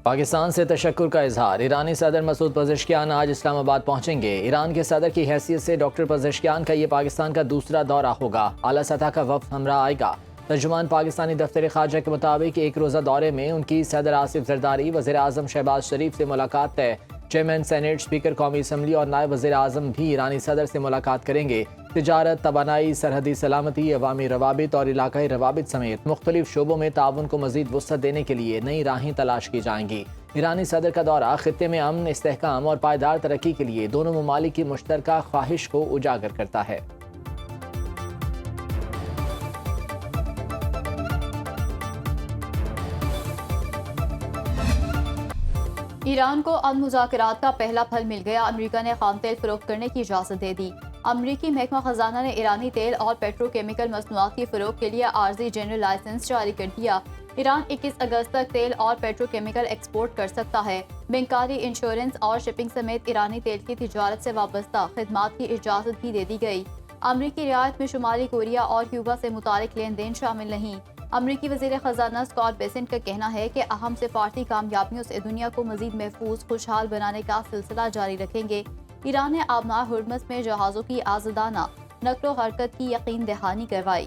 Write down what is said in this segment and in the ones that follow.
پاکستان سے تشکر کا اظہار۔ ایرانی صدر مسعود پزشکیان آج اسلام آباد پہنچیں گے۔ ایران کے صدر کی حیثیت سے ڈاکٹر پزشکیان کا یہ پاکستان کا دوسرا دورہ ہوگا۔ اعلیٰ سطح کا وفد ہمراہ آئے گا۔ ترجمان پاکستانی دفتر خارجہ کے مطابق ایک روزہ دورے میں ان کی صدر آصف زرداری، وزیر اعظم شہباز شریف سے ملاقات طے۔ چیئرمین سینیٹ، اسپیکر قومی اسمبلی اور نائب وزیر اعظم بھی ایرانی صدر سے ملاقات کریں گے۔ تجارت، توانائی، سرحدی سلامتی، عوامی روابط اور علاقائی روابط سمیت مختلف شعبوں میں تعاون کو مزید وسعت دینے کے لیے نئی راہیں تلاش کی جائیں گی۔ ایرانی صدر کا دورہ خطے میں امن، استحکام اور پائیدار ترقی کے لیے دونوں ممالک کی مشترکہ خواہش کو اجاگر کرتا ہے۔ ایران کو امن مذاکرات کا پہلا پھل مل گیا۔ امریکہ نے خام تیل فروخت کرنے کی اجازت دے دی۔ امریکی محکمہ خزانہ نے ایرانی تیل اور پیٹرو کیمیکل مصنوعات کی فروخت کے لیے عارضی جنرل لائسنس جاری کر دیا۔ ایران 21 اگست تک تیل اور پیٹرو کیمیکل ایکسپورٹ کر سکتا ہے۔ بینکاری، انشورنس اور شپنگ سمیت ایرانی تیل کی تجارت سے وابستہ خدمات کی اجازت بھی دے دی گئی۔ امریکی رعایت میں شمالی کوریا اور کیوبا سے متعلق لین دین شامل نہیں۔ امریکی وزیر خزانہ اسکاٹ بیسنٹ کا کہنا ہے کہ اہم سفارتی کامیابیوں سے دنیا کو مزید محفوظ، خوشحال بنانے کا سلسلہ جاری رکھیں گے۔ ایران نے آبنائے ہرمز میں جہازوں کی آزادانہ نقل و حرکت کی یقین دہانی کروائی۔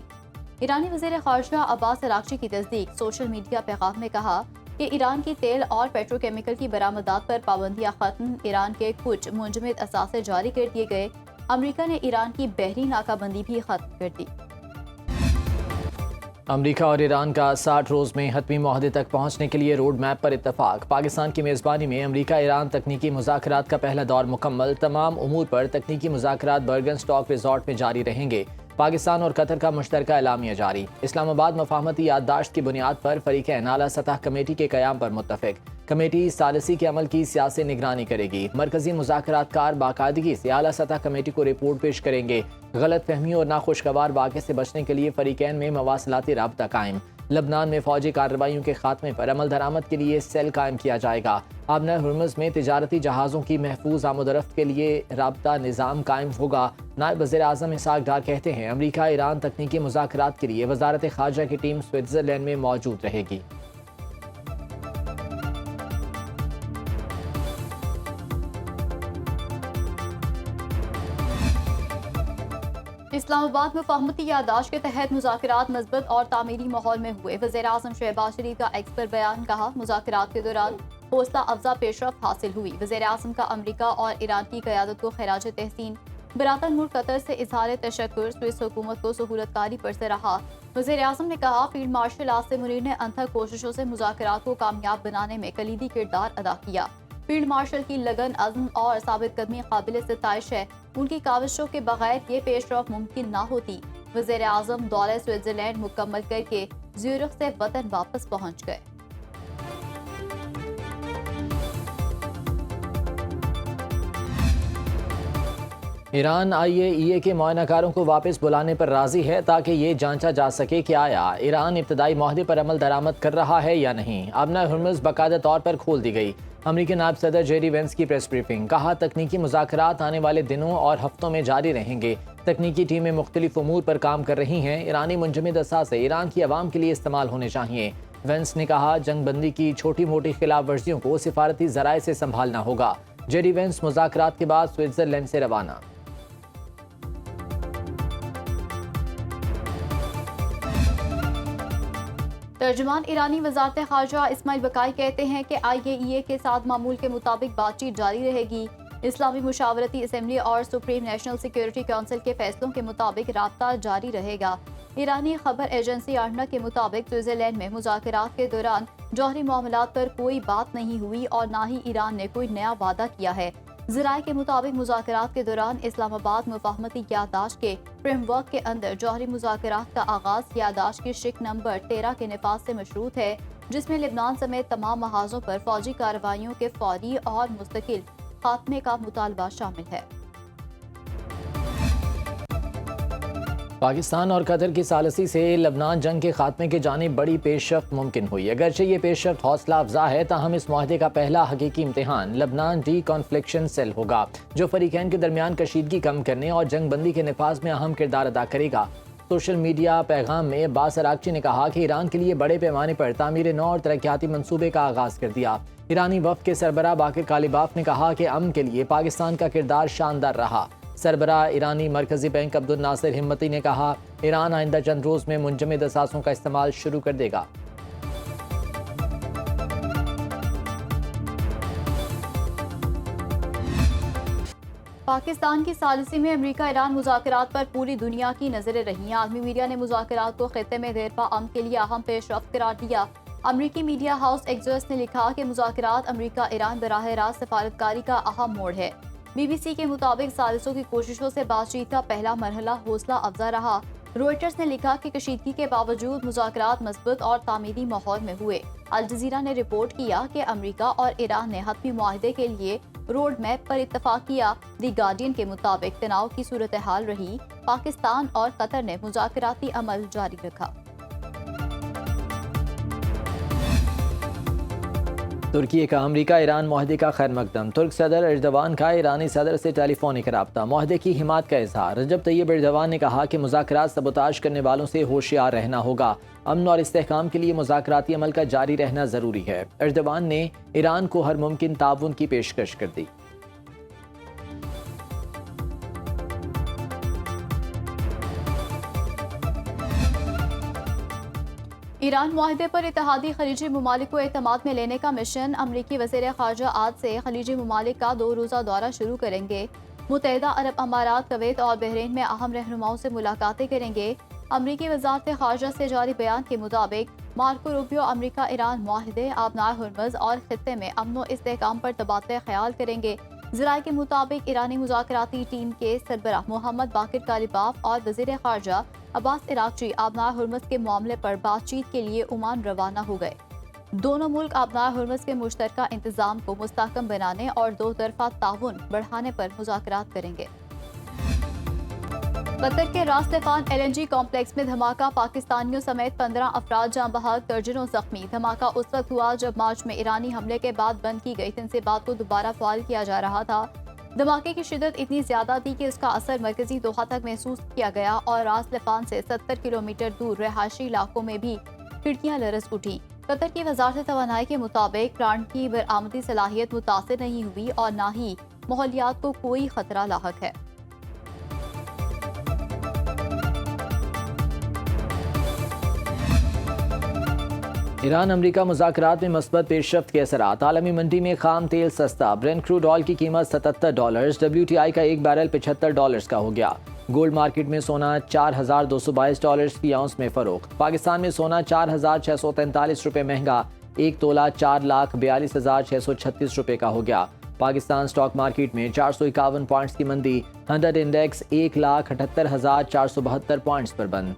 ایرانی وزیر خارجہ عباس عراقچی کی تصدیق۔ سوشل میڈیا پیغام میں کہا کہ ایران کی تیل اور پیٹرو کیمیکل کی برآمدات پر پابندیاں ختم، ایران کے کچھ منجمد اثاثے جاری کر دیے گئے۔ امریکہ نے ایران کی بحری ناکہ بندی بھی ختم کر دی۔ امریکہ اور ایران کا 60 روز میں حتمی معاہدے تک پہنچنے کے لیے روڈ میپ پر اتفاق۔ پاکستان کی میزبانی میں امریکہ ایران تکنیکی مذاکرات کا پہلا دور مکمل۔ تمام امور پر تکنیکی مذاکرات برگن اسٹاک ریزارٹ میں جاری رہیں گے۔ پاکستان اور قطر کا مشترکہ اعلامیہ جاری۔ اسلام آباد مفاہمتی یادداشت کی بنیاد پر فریقین اعلیٰ سطح کمیٹی کے قیام پر متفق۔ کمیٹی ثالثی کے عمل کی سیاسی نگرانی کرے گی۔ مرکزی مذاکرات کار باقاعدگی سے اعلیٰ سطح کمیٹی کو رپورٹ پیش کریں گے۔ غلط فہمیوں اور ناخوشگوار واقعے سے بچنے کے لیے فریقین میں مواصلاتی رابطہ قائم۔ لبنان میں فوجی کارروائیوں کے خاتمے پر عمل درآمد کے لیے سیل قائم کیا جائے گا۔ آبنائے ہرمز میں تجارتی جہازوں کی محفوظ آمد و رفت کے لیے رابطہ نظام قائم ہوگا۔ نائب وزیر اعظم اسحاق ڈار کہتے ہیں امریکہ ایران تکنیکی مذاکرات کے لیے وزارت خارجہ کی ٹیم سوئٹزرلینڈ میں موجود رہے گی۔ اسلام آباد مفاہمتی یادداشت کے تحت مذاکرات مثبت اور تعمیری ماحول میں ہوئے۔ وزیر اعظم شہباز شریف کا ایکس پر بیان، کہا مذاکرات کے دوران حوصلہ افزا پیش رفت حاصل ہوئی۔ وزیر اعظم کا امریکہ اور ایران کی قیادت کو خراج تحسین۔ برادر ملک قطر سے اظہار تشکر، سوئس حکومت کو سہولت کاری پر سراہا۔ وزیر اعظم نے کہا فیلڈ مارشل عاصم منیر نے انتھک کوششوں سے مذاکرات کو کامیاب بنانے میں کلیدی کردار ادا کیا۔ فیلڈ مارشل کی لگن، عزم اور ثابت قدمی قابل ستائش ہے۔ ان کی کاوشوں کے بغیر یہ پیش رفت ممکن نہ ہوتی۔ وزیر اعظم دورہ سوئٹزرلینڈ مکمل کر کے زیورخ سے وطن واپس پہنچ گئے۔ ایران IAEA کے معائنہ کاروں کو واپس بلانے پر راضی ہے تاکہ یہ جانچا جا سکے کہ آیا ایران ابتدائی معاہدے پر عمل درآمد کر رہا ہے یا نہیں۔ آبنائے ہرمز باقاعدہ طور پر کھول دی گئی۔ امریکی نائب صدر جیری وینس کی پریس بریفنگ، کہا تکنیکی مذاکرات آنے والے دنوں اور ہفتوں میں جاری رہیں گے۔ تکنیکی ٹیمیں مختلف امور پر کام کر رہی ہیں۔ ایرانی منجمد اثاثے ایران کی عوام کے لیے استعمال ہونے چاہیے۔ وینس نے کہا جنگ بندی کی چھوٹی موٹی خلاف ورزیوں کو سفارتی ذرائع سے سنبھالنا ہوگا۔ جیری وینس مذاکرات کے بعد سوئٹزرلینڈ سے روانہ۔ ترجمان ایرانی وزارت خارجہ اسماعیل بقائی کہتے ہیں کہ IAEA کے ساتھ معمول کے مطابق بات چیت جاری رہے گی۔ اسلامی مشاورتی اسمبلی اور سپریم نیشنل سیکیورٹی کونسل کے فیصلوں کے مطابق رابطہ جاری رہے گا۔ ایرانی خبر ایجنسی آرنا کے مطابق سوئٹزرلینڈ میں مذاکرات کے دوران جوہری معاملات پر کوئی بات نہیں ہوئی اور نہ ہی ایران نے کوئی نیا وعدہ کیا ہے۔ ذرائع کے مطابق مذاکرات کے دوران اسلام آباد مفاہمتی یادداشت کے فریم ورک کے اندر جوہری مذاکرات کا آغاز یادداشت کی شق نمبر 13 کے نفاذ سے مشروط ہے، جس میں لبنان سمیت تمام محاذوں پر فوجی کارروائیوں کے فوری اور مستقل خاتمے کا مطالبہ شامل ہے۔ پاکستان اور قطر کی ثالثی سے لبنان جنگ کے خاتمے کی جانب بڑی پیش رفت ممکن ہوئی۔ اگرچہ یہ پیش رفت حوصلہ افزا ہے، تاہم اس معاہدے کا پہلا حقیقی امتحان لبنان ڈی کانفلکشن سیل ہوگا، جو فریقین کے درمیان کشیدگی کم کرنے اور جنگ بندی کے نفاذ میں اہم کردار ادا کرے گا۔ سوشل میڈیا پیغام میں عباس اراغچی نے کہا کہ ایران کے لیے بڑے پیمانے پر تعمیر نو اور ترقیاتی منصوبے کا آغاز کر دیا۔ ایرانی وفد کے سربراہ باقر کالیباف نے کہا کہ امن کے لیے پاکستان کا کردار شاندار رہا۔ سربراہ ایرانی مرکزی بینک عبد الناصر ہمتی نے کہا ایران آئندہ چند روز میں منجمد اثاثوں کا استعمال شروع کر دے گا۔ پاکستان کی ثالثی میں امریکہ ایران مذاکرات پر پوری دنیا کی نظریں رہیں۔ عالمی میڈیا نے مذاکرات کو خطے میں دیر پا امن کے لیے اہم پیش رفت قرار دیا۔ امریکی میڈیا ہاؤس ایکزیوس نے لکھا کہ مذاکرات امریکہ ایران براہ راست سفارتکاری کا اہم موڑ ہے۔ بی بی سی کے مطابق ثالثوں کی کوششوں سے بات چیت کا پہلا مرحلہ حوصلہ افزا رہا۔ روئٹرز نے لکھا کہ کشیدگی کے باوجود مذاکرات مثبت اور تعمیری ماحول میں ہوئے۔ الجزیرہ نے رپورٹ کیا کہ امریکہ اور ایران نے حتمی معاہدے کے لیے روڈ میپ پر اتفاق کیا۔ دی گارڈین کے مطابق تناؤ کی صورتحال رہی، پاکستان اور قطر نے مذاکراتی عمل جاری رکھا۔ ترکی کا امریکہ ایران معاہدے کا خیر مقدم، ترک صدر ایردوان کا ایرانی صدر سے ٹیلی فونک رابطہ، معاہدے کی حمایت کا اظہار۔ رجب طیب ایردوان نے کہا کہ مذاکرات سبوتاژ کرنے والوں سے ہوشیار رہنا ہوگا، امن اور استحکام کے لیے مذاکراتی عمل کا جاری رہنا ضروری ہے۔ ایردوان نے ایران کو ہر ممکن تعاون کی پیشکش کر دی۔ ایران معاہدے پر اتحادی خلیجی ممالک کو اعتماد میں لینے کا مشن، امریکی وزیر خارجہ آج سے خلیجی ممالک کا 2 روزہ دورہ شروع کریں گے۔ متحدہ عرب امارات، کویت اور بحرین میں اہم رہنماؤں سے ملاقاتیں کریں گے۔ امریکی وزارت خارجہ سے جاری بیان کے مطابق مارکو روبیو امریکہ ایران معاہدے، آبنائے ہرمز اور خطے میں امن و استحکام پر تبادلہ خیال کریں گے۔ ذرائع کے مطابق ایرانی مذاکراتی ٹیم کے سربراہ محمد باقر کالیباف اور وزیر خارجہ عباس اراغچی آبنائے ہرمز کے معاملے پر بات چیت کے لیے عمان روانہ ہو گئے۔ دونوں ملک آبنائے ہرمز کے مشترکہ انتظام کو مستحکم بنانے اور 2 طرفہ تعاون بڑھانے پر مذاکرات کریں گے۔ قطر کے راس تفان LNG کمپلیکس میں دھماکہ، پاکستانیوں سمیت 15 افراد جاں بحق، درجنوں زخمی۔ دھماکہ اس وقت ہوا جب مارچ میں ایرانی حملے کے بعد بند کی گئی تنصیبات کو دوبارہ فعال کیا جا رہا تھا۔ دھماکے کی شدت اتنی زیادہ تھی کہ اس کا اثر مرکزی دوحہ تک محسوس کیا گیا اور راس تفان سے 70 کلومیٹر دور رہائشی علاقوں میں بھی کھڑکیاں لرز اٹھی۔ قطر کی وزارت توانائی کے مطابق پلانٹ کی برآمدی صلاحیت متاثر نہیں ہوئی اور نہ ہی ماحولیات کو کوئی خطرہ لاحق ہے۔ ایران امریکہ مذاکرات میں مثبت پیش رفت کے اثرات، عالمی منڈی میں خام تیل سستا، برنٹ کروڈ آئل کی قیمت $77، WTI کا ایک بیرل $75 کا ہو گیا۔ گولڈ مارکیٹ میں سونا $4222 فی اونس میں فروخت۔ پاکستان میں سونا $4643 مہنگا، 1 تولہ $4,42,636 کا ہو گیا۔ پاکستان سٹاک مارکیٹ میں 451 پوائنٹس کی مندی، 100 انڈیکس 1,78,472 پوائنٹس پر بند۔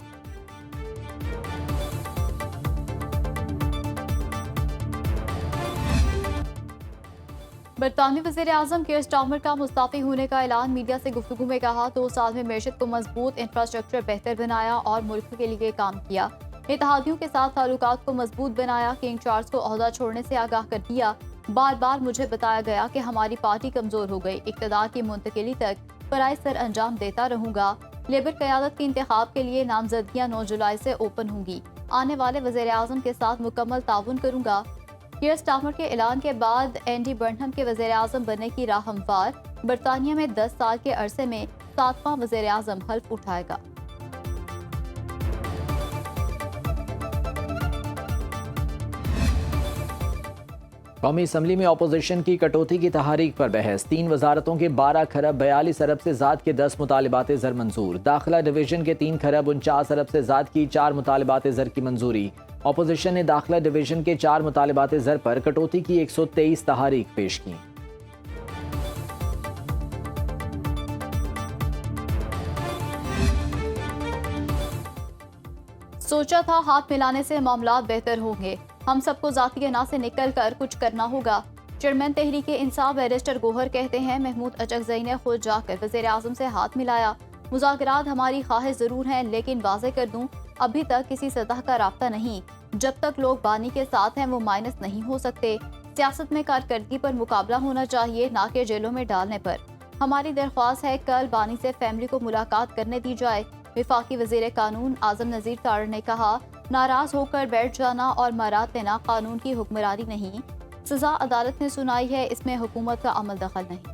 برطانوی وزیر اعظم کیئر سٹارمر کا مستعفی ہونے کا اعلان، میڈیا سے گفتگو میں کہا 2 سال میں معیشت کو مضبوط، انفراسٹرکچر بہتر بنایا اور ملک کے لیے کام کیا۔ اتحادیوں کے ساتھ تعلقات کو مضبوط بنایا، کنگ چارلس کو عہدہ چھوڑنے سے آگاہ کر دیا۔ بار بار مجھے بتایا گیا کہ ہماری پارٹی کمزور ہو گئی، اقتدار کی منتقلی تک فرائض سر انجام دیتا رہوں گا۔ لیبر قیادت کے انتخاب کے لیے نامزدگیاں 9 جولائی سے اوپن ہوں گی، آنے والے وزیر اعظم کے ساتھ مکمل تعاون کروں گا۔ کیئر سٹارمر کے اعلان کے بعد اینڈی برنہم کے وزیر اعظم بننے کی راہ ہموار، برطانیہ میں 10 سال کے عرصے میں 7واں وزیر اعظم حلف اٹھائے گا۔ قومی اسمبلی میں اپوزیشن کی کٹوتی کی تحریک پر بحث، 3 وزارتوں کے 12 کھرب 42 ارب سے زائد کے 10 مطالبات زر منظور، داخلہ ڈویژن کے 3 کھرب 49 ارب سے زائد کی 4 مطالبات زر کی منظوری۔ اپوزیشن نے داخلہ ڈویژن کے 4 مطالبات زر پر کٹوتی کی 123 تحاریک پیش کی۔ سوچا تھا ہاتھ ملانے سے معاملات بہتر ہوں گے، ہم سب کو ذاتی انا سے نکل کر کچھ کرنا ہوگا۔ چیئرمین تحریک انصاف بیرسٹر گوہر کہتے ہیں محمود اچکزئی نے خود جا کر وزیر اعظم سے ہاتھ ملایا۔ مذاکرات ہماری خواہش ضرور ہیں، لیکن واضح کر دوں ابھی تک کسی سطح کا رابطہ نہیں۔ جب تک لوگ بانی کے ساتھ ہیں وہ مائنس نہیں ہو سکتے۔ سیاست میں کارکردگی پر مقابلہ ہونا چاہیے، نہ کہ جیلوں میں ڈالنے پر۔ ہماری درخواست ہے کل بانی سے فیملی کو ملاقات کرنے دی جائے۔ وفاقی وزیر قانون اعظم نذیر تارڑ نے کہا، ناراض ہو کر بیٹھ جانا اور مارات دینا قانون کی حکمرانی نہیں، سزا عدالت نے سنائی ہے، اس میں حکومت کا عمل دخل نہیں۔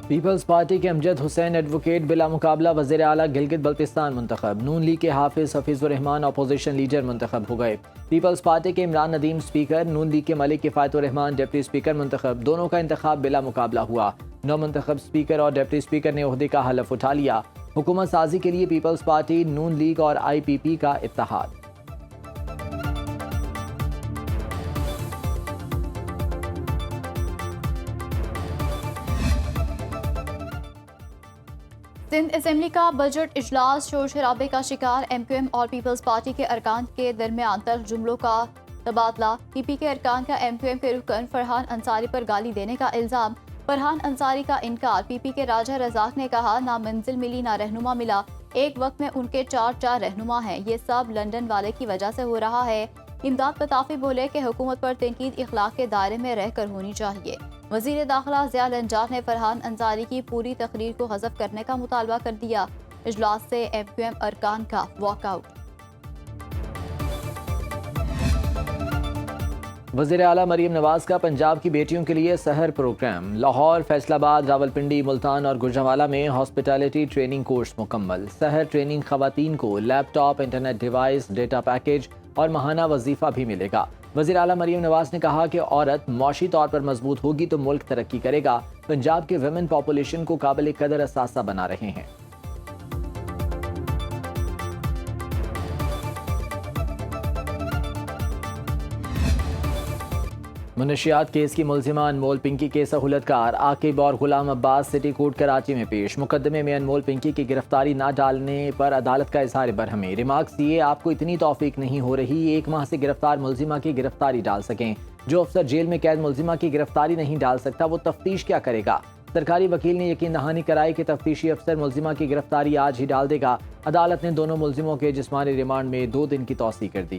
پیپلز پارٹی کے امجد حسین ایڈوکیٹ بلا مقابلہ وزیر اعلیٰ گلگت بلتستان منتخب، نون لیگ کے حفیظ الرحمان اپوزیشن لیڈر منتخب ہو گئے۔ پیپلز پارٹی کے عمران ندیم اسپیکر، نون لیگ کے ملک کفایت الرحمان ڈپٹی اسپیکر منتخب، دونوں کا انتخاب بلا مقابلہ ہوا۔ نو منتخب اسپیکر اور ڈپٹی اسپیکر نے عہدے کا حلف اٹھا لیا۔ حکومت سازی کے لیے پیپلز پارٹی، نون لیگ اور آئی پی پی کا اتحاد۔ سندھ اسمبلی کا بجٹ اجلاس شور شرابے کا شکار، ایم کیو ایم اور پیپلز پارٹی کے ارکان کے درمیان تلخ جملوں کا تبادلہ، پی پی کے ارکان کا ایم کیو ایم کے رکن فرحان انصاری پر گالی دینے کا الزام، فرحان انصاری کا انکار، پی پی کے راجہ رزاق نے کہا نہ منزل ملی نہ رہنما ملا، ایک وقت میں ان کے 4 رہنما ہیں، یہ سب لندن والے کی وجہ سے ہو رہا ہے۔ امداد پتافی بولے کہ حکومت پر تنقید اخلاق کے دائرے میں رہ کر ہونی چاہیے۔ وزیر داخلہ ضیاء الانجار نے فرحان انصاری کی پوری تقریر کو حذف کرنے کا مطالبہ کر دیا۔ اجلاس سے ایم کیو ایم ارکان کا واک آؤٹ۔ وزیر اعلیٰ مریم نواز کا پنجاب کی بیٹیوں کے لیے سحر پروگرام، لاہور، فیصل آباد، راولپنڈی، ملتان اور گوجرانوالہ میں ہاسپٹیلٹی ٹریننگ کورس مکمل۔ سحر ٹریننگ خواتین کو laptop, internet device, data package اور ماہانہ وظیفہ بھی ملے گا۔ وزیر اعلیٰ مریم نواز نے کہا کہ عورت معاشی طور پر مضبوط ہوگی تو ملک ترقی کرے گا۔ پنجاب کے ویمن پاپولیشن کو قابل قدر اثاثہ بنا رہے ہیں۔ منشیات کیس کی ملزمہ انمول پنکی کے سہولت کار عاقب اور غلام عباس سٹی کورٹ کراچی میں پیش۔ مقدمے میں انمول پنکی کی گرفتاری نہ ڈالنے پر عدالت کا اظہار برہمی۔ ریمارکس دیے، آپ کو اتنی توفیق نہیں ہو رہی 1 ماہ سے گرفتار ملزمہ کی گرفتاری ڈال سکیں۔ جو افسر جیل میں قید ملزمہ کی گرفتاری نہیں ڈال سکتا وہ تفتیش کیا کرے گا؟ سرکاری وکیل نے یقین دہانی کرائی کہ تفتیشی افسر ملزمہ کی گرفتاری آج ہی ڈال دے گا۔ عدالت نے دونوں ملزموں کے جسمانی ریمانڈ میں 2 دن کی توسیع کر دی۔